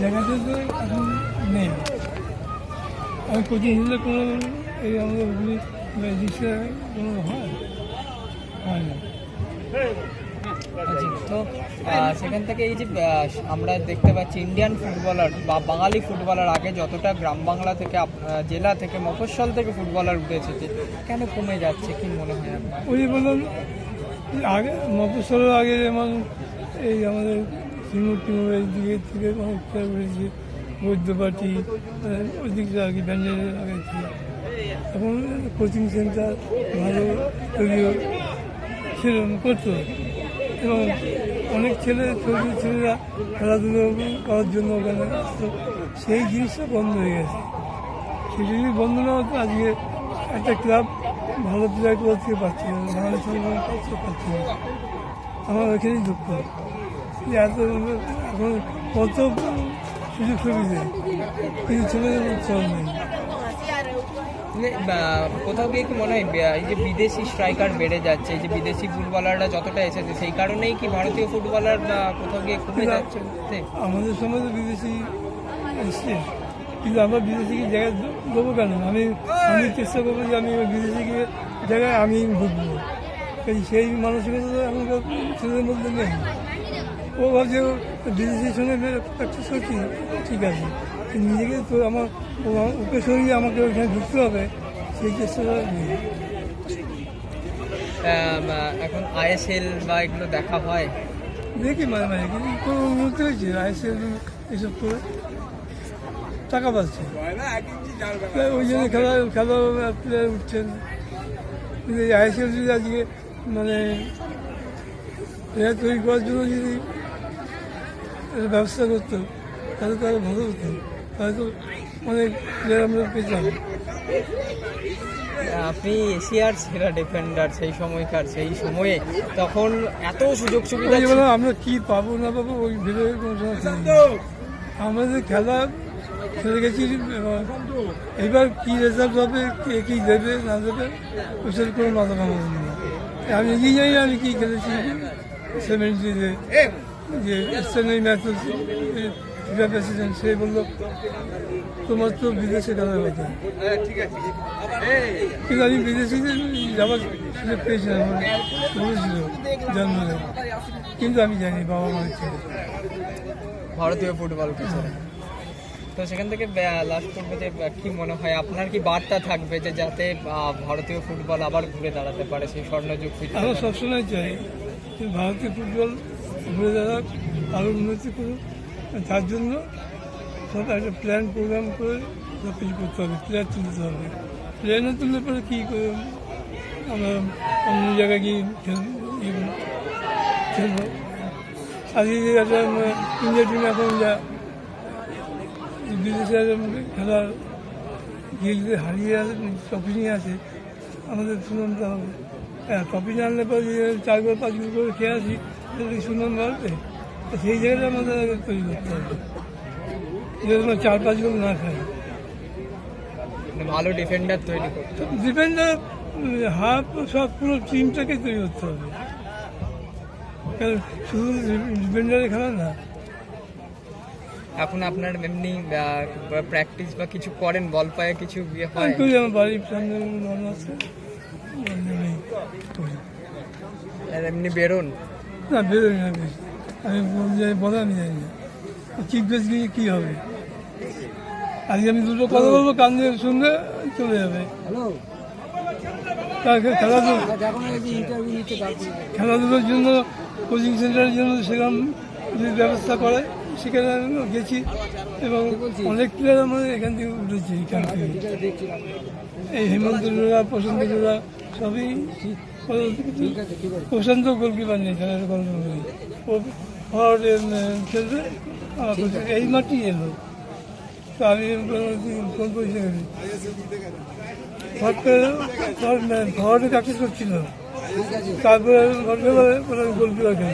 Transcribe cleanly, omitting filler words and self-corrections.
জায়গাতে তো এখন নেই। আমি কোচিং হিসেবে কোনো এই আমাদের হুগলি রিক্সা কোনো হয় না। তো সেখান থেকে এই যে আমরা দেখতে পাচ্ছি ইন্ডিয়ান ফুটবলার বা বাঙালি ফুটবলার আগে যতটা গ্রাম বাংলা থেকে জেলা থেকে মফস্বল থেকে ফুটবলার উঠে এসেছে, কেন কমে যাচ্ছে কি মনে হয় আপনার? ওই বললাম আগে মফস্বলের আগে যেমন এই আমাদের সিঙ্গুর এই দিকে থেকে অনেক খেলা উঠেছে, বৈদ্যপাটি ওই দিকটা আর কি ব্যান্ডেলের আগে ছিল। এখন কোচিং সেন্টার ভালো তৈরি সেরকম করতো এবং অনেক ছেলেরা খেলাধুলো করার জন্য ওখানে আসতো। সেই জিনিসটা বন্ধ হয়ে গেছে। সেই যদি বন্ধ না হতো আজকে একটা ক্লাব ভালো প্লেয়ার করতে পারছি না, ভালো ছেলে করতে পারছি না। আমার ওইখানেই দুঃখ যে এত এখন কত সুযোগ সুবিধে কিন্তু ছেলেদের উৎসাহ নেই। কোথাও গিয়ে কি মনে হয় এই যে বিদেশি স্ট্রাইকার বেড়ে যাচ্ছে, এই যে বিদেশি ফুটবলাররা যতটা এসেছে সেই কারণেই কি ভারতীয় ফুটবলার কোথাও গিয়ে কমে যাচ্ছে? আমাদের সময় তো বিদেশি এসছে, কিন্তু আমরা বিদেশিকে জায়গায় দেবো কেন? আমি চেষ্টা করবো যে আমি বিদেশিকে জায়গায় আমি ঢুকবো। সেই মানসিকতা তো এখনকার ছেলেদের মধ্যে নেই। ও ভাবছে বিদেশির সঙ্গে প্র্যাকটিস করছি, ঠিক আছে, নিজেকে তো ওকে সরিয়ে আমাকে ওইখানে ঢুকতে হবে, সেই চেষ্টাটা নেই। এখন আইএসএল বা এগুলো দেখা হয়, দেখি মাঝে মাঝে, কিন্তু কোনো উন্নতি হয়েছে? আইএসএল এসব করে টাকা পাচ্ছে, ওই জন্য খেলা প্লেয়ার উঠছেন। কিন্তু এই আইএসএল যদি আজকে মানে প্লেয়ার তৈরি করার জন্য যদি ব্যবস্থা করতো তাহলে তো আরো ভালো হতো, তাহলে তো অনেক প্লেয়ার আমরা পেতাম। আপনি এশিয়ার সেরা ডিফেন্ডার সেই সময়কার, সেই সময়ে তখন এত সুযোগ সুবিধা, আমরা কি পাবো না পাবো ওই ভেবে কোনো সময় আমাদের খেলা খেলে গেছি। এবার কি রেজাল্ট হবে, কে কি দেবে না দেবে ওইসব কোনো মাথা কামানো নেই। আমি এগিয়ে যাই আমি কি খেলেছি 70-তে, যে চেন্নাই ম্যাচ ফিফা প্রেসিডেন্ট সে বললো তোমার তো বিদেশে খেলার কথা, কিন্তু আমি বিদেশিদের যাওয়ার সুযোগ পেয়েছিলাম, বলেছিল জন্মদিন, কিন্তু আমি জানি বাবা মার ছেলে ভারতীয় ফুটবল। তো সেখান থেকে লাস্ট করবো যে কি মনে হয় আপনার, কি বার্তা থাকবে যে যাতে ভারতীয় ফুটবল আবার ঘুরে দাঁড়াতে পারে, সেই স্বর্ণযুগ ফিরে? আমরা সবসময় চাই যে ভারতীয় ফুটবল ঘুরে দাঁড়াক, আরও উন্নতি করুক। তার জন্য সব একটা প্ল্যান প্রোগ্রাম করে সব কিছু করতে হবে, প্লেয়ার তুলতে হবে। প্লেয়ার না তুললে পরে কী করে আমরা অন্য জায়গায় গিয়ে খেলবো? আজকে যে একটা ইন্ডিয়া টিম এখন যা বিদেশে খেলার গিয়ে যদি হারিয়ে ট্রফি নিয়ে আসে, আমাদের সুনামটা হবে। হ্যাঁ, ট্রফি না আনলে পরে 4 গোল 5 গোল করে খেয়ে আসি, তাহলে সুনাম বাড়বে। সেই জায়গাটা আমাদের আগে তৈরি করতে হবে, যেন 4-5 গোল না খাই। ভালো ডিফেন্ডার তৈরি করতে হবে, ডিফেন্ডার হাফ সব পুরো টিমটাকে তৈরি করতে হবে, কারণ শুধু ডিফেন্ডারে খেলা না। এখন আপনার এমনি প্র্যাকটিস বা কিছু করেন, বল পায়ে কিছু হয়? আমার বাড়ির সামনে মন আছে, আর এমনি বেরোন না? বেরোই না বেশি, আমি বলে আমি জানি না চিফ গেস্ট গিয়ে কী হবে। আজকে আমি দুটো কথা বলবো, কান দিয়ে শুনলে চলে যাবে। খেলাধুলোর জন্য কোচিং সেন্টারের জন্য সেরকম যদি ব্যবস্থা করে, সেখানে গেছি এবং অনেক প্লেয়ার আমাদের এখান থেকে উঠেছে। এখান থেকে এই হেমন্ত জোড়া, প্রশান্ত জোড়া সবই, প্রশান্ত গোলকিপার নেই, খেলার গল্প নেই, ও ফরওয়ার্ডে খেলবে, এই মাঠই এলো। তো আমি কোন পজিশনে ফরওয়ার্ডে প্র্যাকটিস করছিল, তারপরে গোলকিপার খেলে